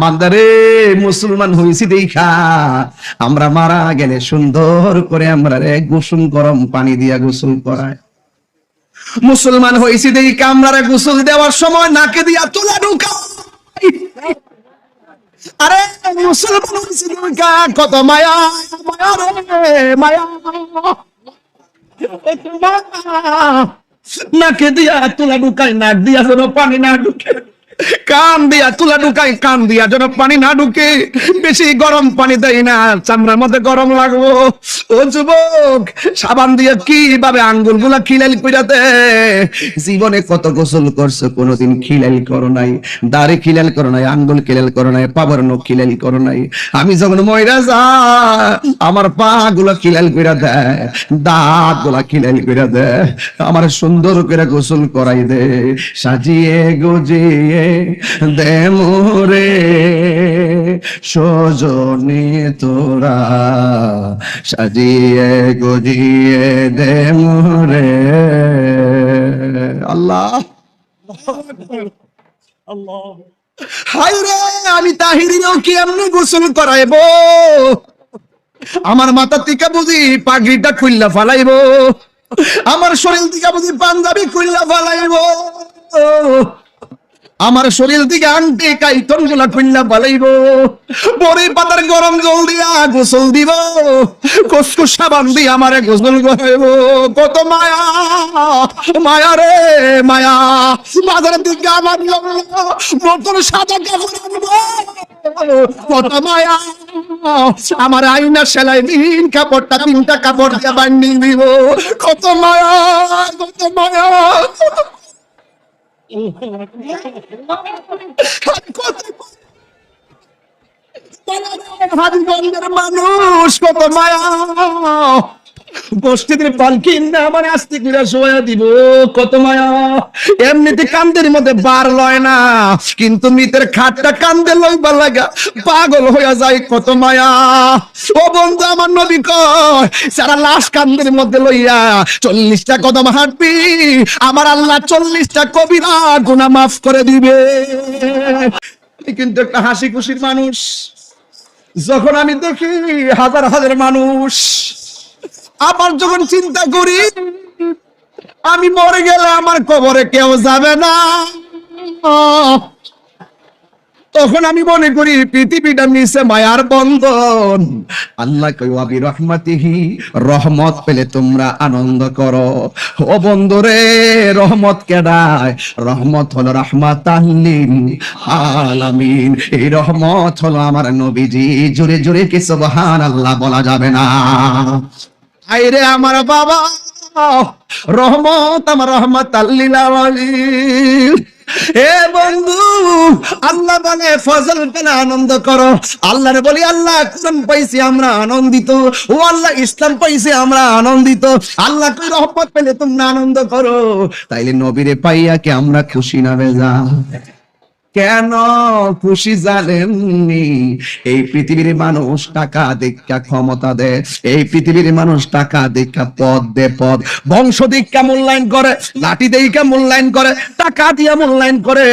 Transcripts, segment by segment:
বান্দারে মুসলমান হইছি দেখা আমরা মারা গেলে সুন্দর করে আমরা গোসল গরম পানি দিয়া গোসল করায়। মুসলমান হইছি দেখা আমরা গোসল দেওয়ার সময় নাকে দিয়া তুলা ঢুকাই। আরে মুসলমান হইছি দেখা কত মায়া মায়া রে মায়া, নাকে দিয়া তুলা ঢুকাই, নাক দিয়া যেন পানি না ঢুকে, কান দিয়া তুলা ঢুকাই, কান দিয়া যেন পানি না ঢুকে। বেশি গরম পানি দেয় না, চামড়ার মধ্যে গরম লাগবো। ও যুবক, সাবান দিয়ে কিভাবে আঙ্গুল গুলা খিলাইল কইরা দে। জীবনে কত গোসল করছো, কোনোদিন খিলাইল করো নাই, দাড়ি খিলাইল করো নাই, আঙ্গুল খিলাইল করো নাই, পাবর নখ খিলাইল করো নাই। আমি যখন মইরা যা আমার পা গুলা খিলাইল কইরা দে, দাঁত গুলা খিলাইল কইরা দে, আমার সুন্দর করে গোসল করাই দে। সাজিয়ে গুজিয়ে দে মোরে সজনে তোরা, সাজিয়ে গুজিয়ে দে মোরে। আল্লাহ হায় রে, আমি তাহিরিও কি এমনি গোসল করাইব? আমার মাথা থেকে বুঝি পাগড়িটা খুললা ফালাইব, আমার শরীর থেকে বুঝি পাঞ্জাবি খুললা ফালাইব, আমার শরীর থেকে আংটি কাইতন গুলা খুললা ফালাইব, বড়ি পাতার গরম জল দিয়া গোসল দিব, কসকস সাবান দিয়ে আমারে গোসল করাইব। কত মায়া মায়া রে মায়া, বাজারের দিকে আমার নতুন সাদা কাপড় আনবো, কত মায়া। আমার আইনা সেলাই দিন, কাপড়টা 3টা কাপড় দিয়ে বান্ডিং দিব, কত মায়া কত মায়া। মানুষ কত মায়া, বস্তিদের পালকি না মানে আস্তে করে শোয়া দিব, কত মায়া। এমনিতে কান্দের মধ্যে বার লয় না, কিন্তু মৃতের খাটটা কান্দে লইবা লাগা পাগল হইয়া যায়, কত মায়া। ও বন্ধু, আমার নবী কয় যারা লাশ কান্দের মধ্যে লইয়া 40টা কদম হাঁটবি, আমার আল্লাহ 40টা কবিরা গুনাহ মাফ করে দিবে। কিন্তু একটা হাসি খুশির মানুষ যখন আমি দেখি হাজার হাজার মানুষ, আবার যখন চিন্তা করি আমি মরে গেলে আমার কবরে কেউ যাবে না, তখন আমি মনে করি পৃথিবীটা নিচে মায়ার বন্ধন। আল্লাহ কই ওয়া বিরহমাতিহি, রহমত পেলে তোমরা আনন্দ করো। ও বন্ধুরে, রহমত কেডায়? রহমত হলো রাহমাতাল লিল আলামিন। এই রহমত হলো আমার নবীজি। জোরে জোরে কি সুবহানাল্লাহ বলা যাবে না? আইরে আমার বাবা, রহমত আমার রহমাতাল লিল আলামিন। এ বন্ধু, আল্লাহ বলে ফজল পেলে আনন্দ করো। আল্লাহরে বলি আল্লাহ কোরআন পাইছি আমরা আনন্দিত, ও আল্লাহ ইসলাম পাইছি আমরা আনন্দিত। আল্লাহ কই রহমত পেলে তোমরা আনন্দ করো। তাইলে নবীরে পাইয়া কি আমরা খুশি না বেজা? কেন খুশি জানেননি? এই পৃথিবীর মানুষ টাকা দেখা ক্ষমতা দেয়, এই পৃথিবীর মানুষ টাকা দেখা পদ দে, পদ বংশ দেখা মূল্যায়ন করে, লাঠি দেখা মূল্যায়ন করে, টাকা দিয়া মূল্যায়ন করে,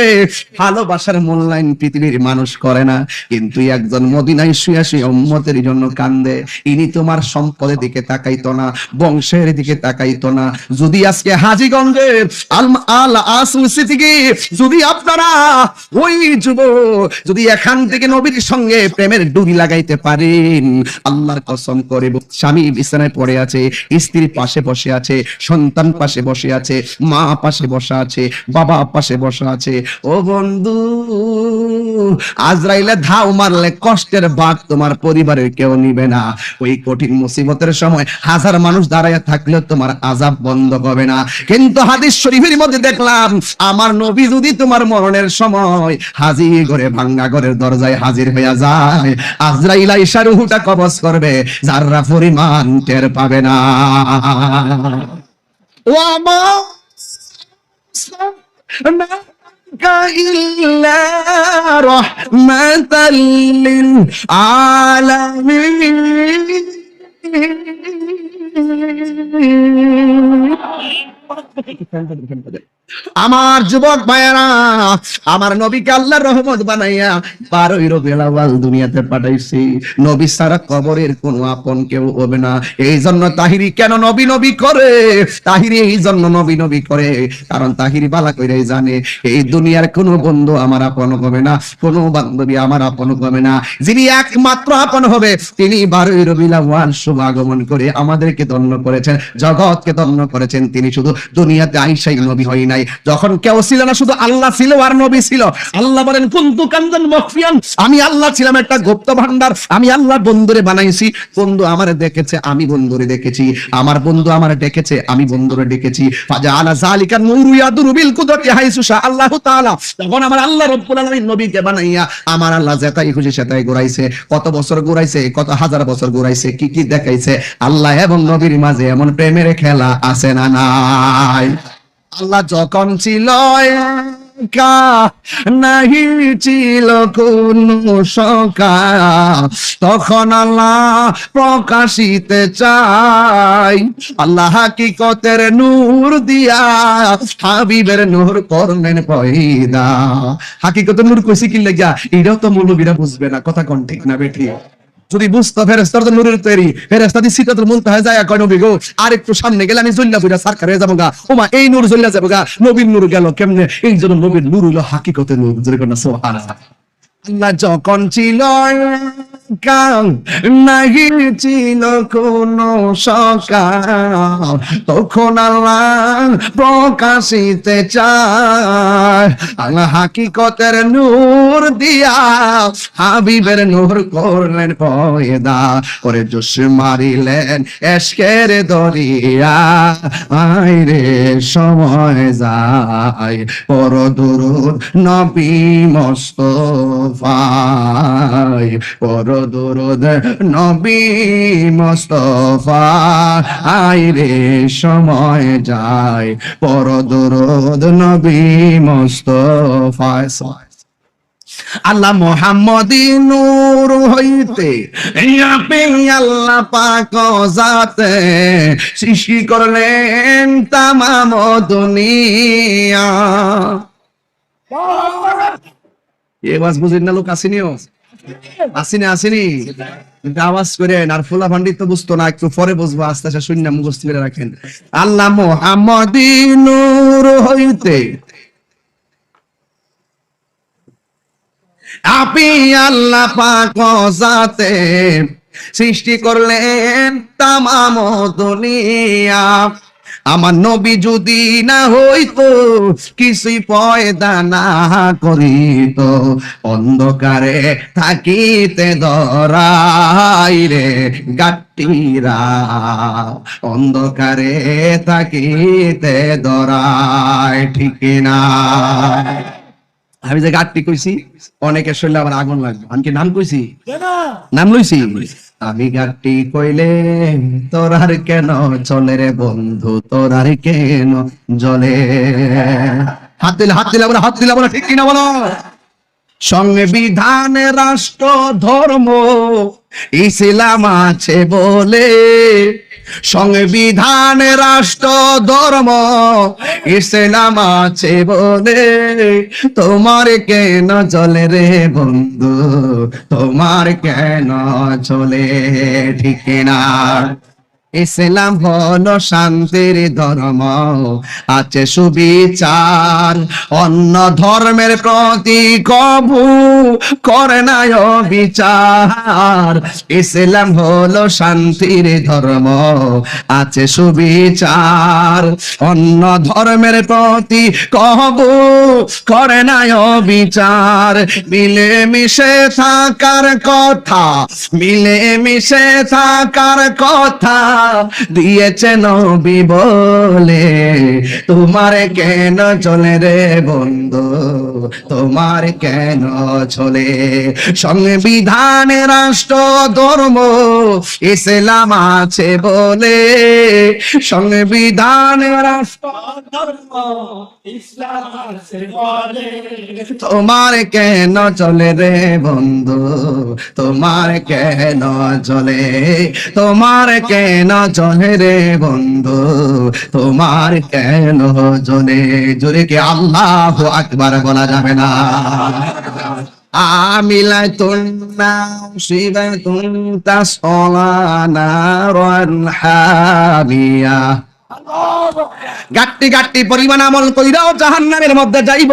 ভালোবাসার মূল্যায়ন পৃথিবীর মানুষ করে না। কিন্তু একজন মদিনায় শুয়ে শুয়ে উম্মতের জন্য কান্দে, ইনি তোমার সম্পদের দিকে তাকাইতো না, বংশের দিকে তাকাইতো না। যদি আজকে হাজীগঞ্জের আল আসুসি থেকে যদি আপনারা ওই যুবক যদি এখান থেকে নবীর সঙ্গে প্রেমের ডুরি লাগাইতে পারেন, আল্লাহর কসম করে স্বামী বিছানায় পড়ে আছে, স্ত্রী পাশে বসে আছে, সন্তান পাশে বসে আছে, মা পাশে বসা আছে, বাবা পাশে বসা আছে, ও বন্ধু আজরাইলে ধাও মারলে কষ্টের ভাগ তোমার পরিবারের কেউ নিবে না। ওই কঠিন মুসিবতের সময় হাজার মানুষ দাঁড়ায় থাকলেও তোমার আযাব বন্ধ হবে না। কিন্তু হাদিস শরীফের মধ্যে দেখলাম আমার নবী যদি তোমার মরণের সময় হাজির করে ভাঙ্গা ঘরের দরজায় হাজির হইয়া যায়, আজরাইল আইসা রূহটা কবজ করবে, যারা পরিমাণ টের পাবে না। ওয়ামা ইল্লা রাহমাতাল লিল আলামিন। আমার যুবক ভাইয়েরা, আমার নবীকে আল্লাহর রহমত বানাইয়া 12 রবিউল আউয়াল দুনিয়াতে পাঠাইছি। নবী ছাড়া কবরের কোনো আপন কেউ হবে না। এই জন্য তাহিরি কেন নবী নবী করে? তাহিরি এই জন্য নবী নবী করে কারণ তাহিরি বালা কইরাই জানে এই দুনিয়ার কোনো বন্ধু আমার আপন হবে না, কোনো বান্ধবী আমার আপন হবে না। যিনি একমাত্র আপন হবে তিনি 12 রবিউল আউয়াল শুভ আগমন করে আমাদেরকে ধন্য করেছেন, জগৎকে ধন্য করেছেন। তিনি শুধু দুনিয়াতে আইসাই নবী হয় নাই, যখন কেউ ছিল না শুধু আল্লাহ ছিল আর নবী ছিল। আল্লাহ বলেন কুনতু কানজান মখফিয়ান, আমি আল্লাহ ছিলাম একটা গুপ্ত ভান্ডার। আমি আল্লাহ বন্ধুরে বানাইছি, বন্ধু আমারে দেখেছে, আমি বন্ধুরে দেখেছি, আমার বন্ধু আমারে ডেকেছে, আমি বন্ধুরে ডেকেছি। ফাজাআলা যালিকা নূরু ইয়াদুরু বিল কুদরতি হাইসু শা আল্লাহু তাআলা। তখন আমার আল্লাহ রব্বুল আলামিন নবীকে বানাইয়া আমার আল্লাহ যেটাই খুশি সেটাই ঘুরাইছে। কত বছর ঘুরাইছে, কত হাজার বছর ঘুরাইছে, কি কি দেখাইছে। আল্লাহ এবং নবীর মাঝে এমন প্রেমের খেলা আছে না নাই? আল্লাহ যখন ছিল একা, নাহি ছিল কোনো সখা, তখন আল্লাহ প্রকাশিতে চাই। আল্লাহ হাকিকতের নূর দিয়া হাবিবের নূর করলেন পয়দা। হাকিকতের নূর কইছি কি লাগা? এটাও তো মৌলবীরা বুঝবে না, কথা কোন ঠিক না বেঠি? যদি বুঝতো ফেরেশতার তো নূরের তৈরি, ফেরেশতা দি সিদরাতুল মুনতাহা যায় কয় নবী গো আর একটু সামনে গেলে আমি জ্বললা বুইরা সরকার হয়ে যাবো গা। ওমা এই নূর জ্বললা যাবো গা, নবীর নূর গেল কেমনে? এই জন্য নবীর নূর হলো হাকিকতের নূর। জোরে কোন সুবহানাল্লাহ। আল্লাহ যখন ছিল একা, নাহি ছিল কোনো সখা, তখন আল্লাহ প্রকাশিতে চায়। আল্লাহ হাকিকতের নূর দিয়া হাবিবের নূর করলেন পয়দা। করে জোশ মারিলেন এশকের দরিয়া, আইরে সময় যায় পর দুরূদ নবী মুস্তাফায়, পর দুরূদ নবী মুস্তাফা, আইরে সময় যায় পর দুরূদ নবী মুস্তাফায়। আল্লাহ মুহাম্মদী নূর হইতে আপনি আল্লাহ পাক জাতে সৃষ্টি করলেন তামাম দুনিয়া। এই ওয়াজ বুঝেন না লোক আসেনিও? আসেনি আওয়াজ করেন। আর ফুলা ভান্ডি তো বুঝতো না, একটু পরে বুঝবো, আস্তে আস্তে শূন্য মুখস্থ করে রাখেন। আল্লাহ মুহাম্মদী নূর হইতে আপনি আল্লাহ পাক জাতে সৃষ্টি করলেন তামাম দুনিয়া। আমার নবী যদি না হইতো, কিছুই পয়দা না করিত, অন্ধকারে থাকিতে ধরাই রে গাট্টিরা, অন্ধকারে থাকিতে ধরাই। ঠিক না? আমি যে গাট্টি কইছি অনেকের শরীরে আমার আগুন লাগবে। আমি কি নাম কইছি? নাম লইছি? আমি গাট্টি কইলে তোরার কেন চলে রে বন্ধু, তোরার কেন জ্বলে? হাত দিলে হাত দিলে হাত দিলে বলো, ঠিক কিনা বলো? সংবিধান রাষ্ট্র ধর্ম ইসলাম আছে বলে, সংবিধান রাষ্ট্র ধর্ম ইসলাম আছে বলে, তোমার কেন চলে রে বন্ধু, তোমার কেন চলে? ঠিক না? ইসলাম হলো শান্তির ধর্ম, আছে সুবিচার, অন্য ধর্মের প্রতি কবু করে না বিচার। ইসলাম হলো শান্তির ধর্ম, আছে সুবিচার, অন্য ধর্মের প্রতি কবু করে না বিচার। মিলে মিশে থাকার কথা, মিলে মিশে থাকার কথা দিয়েছে নবী বলে, তোমার কেন চলে রে বন্ধু, তোমার কেন চলে? সংবিধান রাষ্ট্র ধর্ম ইসলাম আছে বলে, সংবিধান রাষ্ট্র ধর্ম ইসলাম আছে বলে, তোমার কেন চলে রে বন্ধু, তোমার কেন চলে? তোমার কেন না চলে রে বন্ধু তোমার কেন জলে জোরে কি আল্লাহু আকবার বলা যাবে না আমিলাতুন নাসিবাতুন তাসলা নারান হামিয়া গাট্টি গাট্টি পরিমাণ আমল কইরাও জাহান্নামের মধ্যে যাইব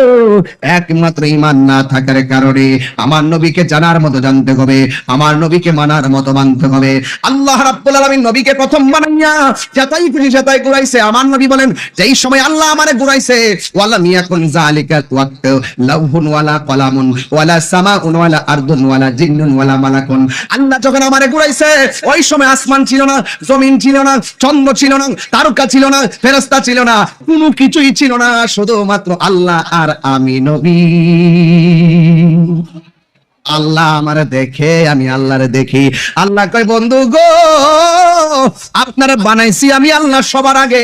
একমাত্র ঈমান না থাকার কারণে আমার নবীকে জানার মতো জানতে হবে আমার নবীকে মানার মতো মানতে হবে আল্লাহ রাব্বুল আলামিন নবীকে প্রথম বানাইয়া যেটাই খুশি সেটাই ঘুরাইছে আমার নবী বলেন যেই সময় আল্লাহ আমারে ঘুরাইছে ওয়ালা মিয়াকুন যালিকা ওয়াক্ত লাউহুন ওয়ালা কলামুন ওয়ালা সামাউন ওয়ালা আরদুন ওয়ালা জিন্নুন ওয়ালা মালাকুন আল্লাহ যখন আমারে ঘুরাইছে ওই সময় আসমান ছিল না জমিন ছিল না চন্দ্র ছিল না তারকা ছিল না ফেরেশতা ছিল না কোনো কিছুই ছিল না শুধুমাত্র আল্লাহ আর আমি নবী আল্লাহ আমারে দেখে আমি আল্লাহরে দেখি আল্লাহ কয় বন্ধু গো আপনারে বানাইছি আমি আল্লাহ সবার আগে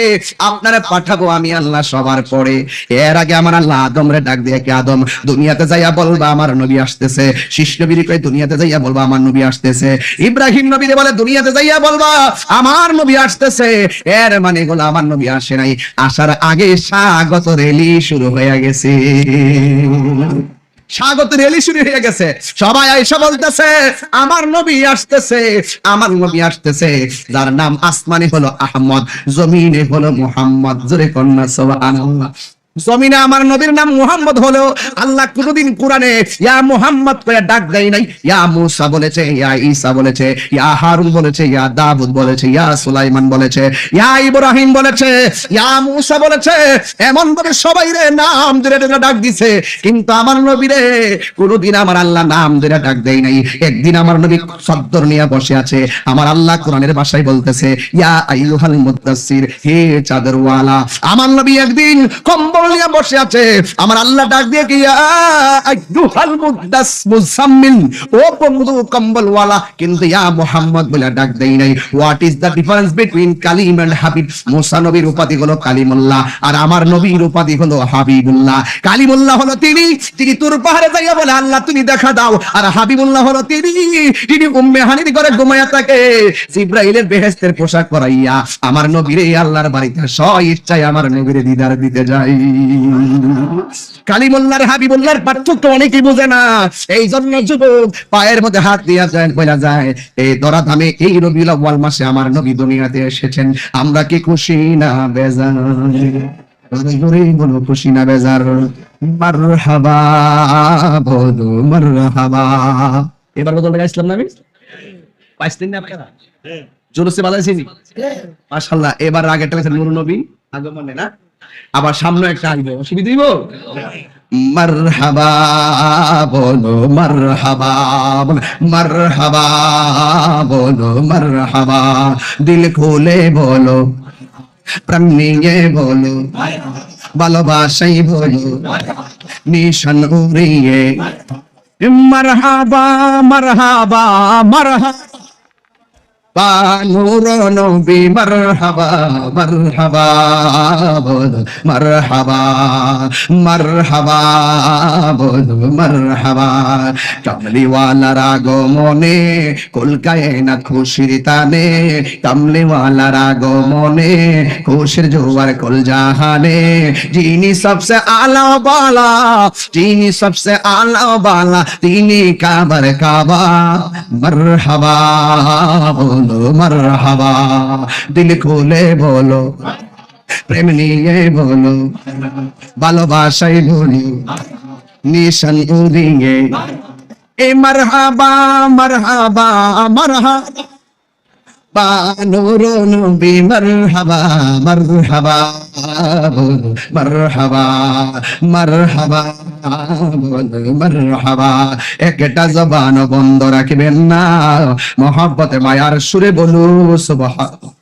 আপনারে পাঠাবো আমি আল্লাহ সবার পরে এর আগে আমার আল্লাহ আদমরে ডাক দিয়ে কি আদম দুনিয়াতে যাইয়া বলবা আমার নবী আসতেছে শীষ নবীর কয় দুনিয়াতে যাইয়া বলবা আমার নবী আসতেছে ইব্রাহিম নবীরে বলে দুনিয়াতে যাইয়া বলবা আমার নবী আসতেছে এর মানে হলো আমার নবী আসে নাই আসার আগে স্বাগত রেলি শুরু হয়ে গেছে স্বাগত রেলি শুরু হয়ে গেছে সবাই আইসা বলতেছে আমার নবী আসতেছে আমার নবী আসতেছে যার নাম আসমানে হলো আহমদ জমিনে হলো মুহাম্মদ জোরে কন্যা সুবহানাল্লাহ জমিনে আমার নবীর নাম মুহাম্মদ হলো আল্লাহ কোনদিন কোরআনে ইয়া মুহাম্মদ কইয়া ডাক দেয় নাই ইয়া মুসা বলেছে ইয়া ঈসা বলেছে ইয়া হারুন বলেছে ইয়া দাউদ বলেছে ইয়া সুলাইমান বলেছে ইয়া ইব্রাহিম বলেছে ইয়া মুসা বলেছে এমন ভাবে সবাই রে নাম ধরে ধরে ডাক দিছে কিন্তু আমার নবীরে কোনদিন আমার আল্লাহ নাম ধরে ডাক দেয় নাই একদিন আমার নবী সদ্দর নিয়ে বসে আছে আমার আল্লাহ কোরআনের ভাষায় বলতেছে ইয়া আইয়ুহাল মুদাসসির হে চাদরওয়ালা আমার নবী একদিন কম্বল নিয়ে বসে আছে আমার আল্লাহ ডাক দিয়ে কি ইয়া আইয়ুহাল মুদাসসির ও বন্ধু কম্বলওয়ালা কিন্তু ইয়া মুহাম্মদ বলে ডাক দেই নাই what is the difference between কালিম এন্ড হাবিব মুসা নবীর উপাধি হলো কালিমুল্লাহ আর আমার নবীর উপাধি হলো হাবিবুল্লাহ কালিমুল্লাহ হলো তিনি তুর পাহাড়ে যাইয়া বলে আল্লাহ তুমি দেখা দাও আর হাবিবুল্লাহ হলো তিনি উম্মে হানির ঘরে ঘুমায়া থাকে জিবরাইলের বেহেশতের পোশাক পরাইয়া আমার নবীরে আল্লাহর বাড়িতে স্ব ইচ্ছায় আমার নবীরে দিদার দিতে যায় কালিমুল্লাহর হাবিবুল্লাহর পার্থক্য অনেকেই বোঝে না এই জন্য যুবক পায়ের মধ্যে হাত দিয়া যায় বলা যায় এই দরাধামে এই রবিউল আউয়াল মাসে আমার নবী দুনিয়াতে এসেছেন আমরা কি খুশি না বেজার বলো খুশি না বেজার মারহাবা বলো মারহাবা এবার বদল গাইছিলাম না আমি 5 দিন না আপনারা জোরসে বাজাইছি মাশাআল্লাহ এবার আগেরটা হচ্ছে নূর নবী আগমনে না আবার সামনে একটা আসবে অসুবিধা দিব মারহাবা বলো মারহাবা মারহাবা বলো মারহাবা দিল খুলে বলো প্রাণ নিয়ে বলো ভালোবাসাই বলো নিশান উড়িয়ে মারহাবা মারহাবা মারহাবা নূর নবী মারহাবা মারহাবা বলো মারহাবা মারহাবা বলো মারহাবা কামলিওয়ালার আগমনে কুল কায়নাত খুশির তানে কামলিওয়ালার আগমনে খুশির জোয়ার কুল জাহানে যিনি সবসে আলা বালা যিনি সবসে আলা বালা তিনি কাবার কাবা মারহাবা বলো মারহাবা দিল খুলে বলো প্রেম নিয়ে বলো ভালোবাসাই বলো নিশান উড়িয়ে এ মারহাবা মারহাবা মারহাবা নূর নবী মারহাবা মারহাবা বলো মারহাবা মারহাবা বলো মারহাবা একটা জবান বন্ধ রাখবেন না মহব্বতে মায়ার সুরে বলো সুবহান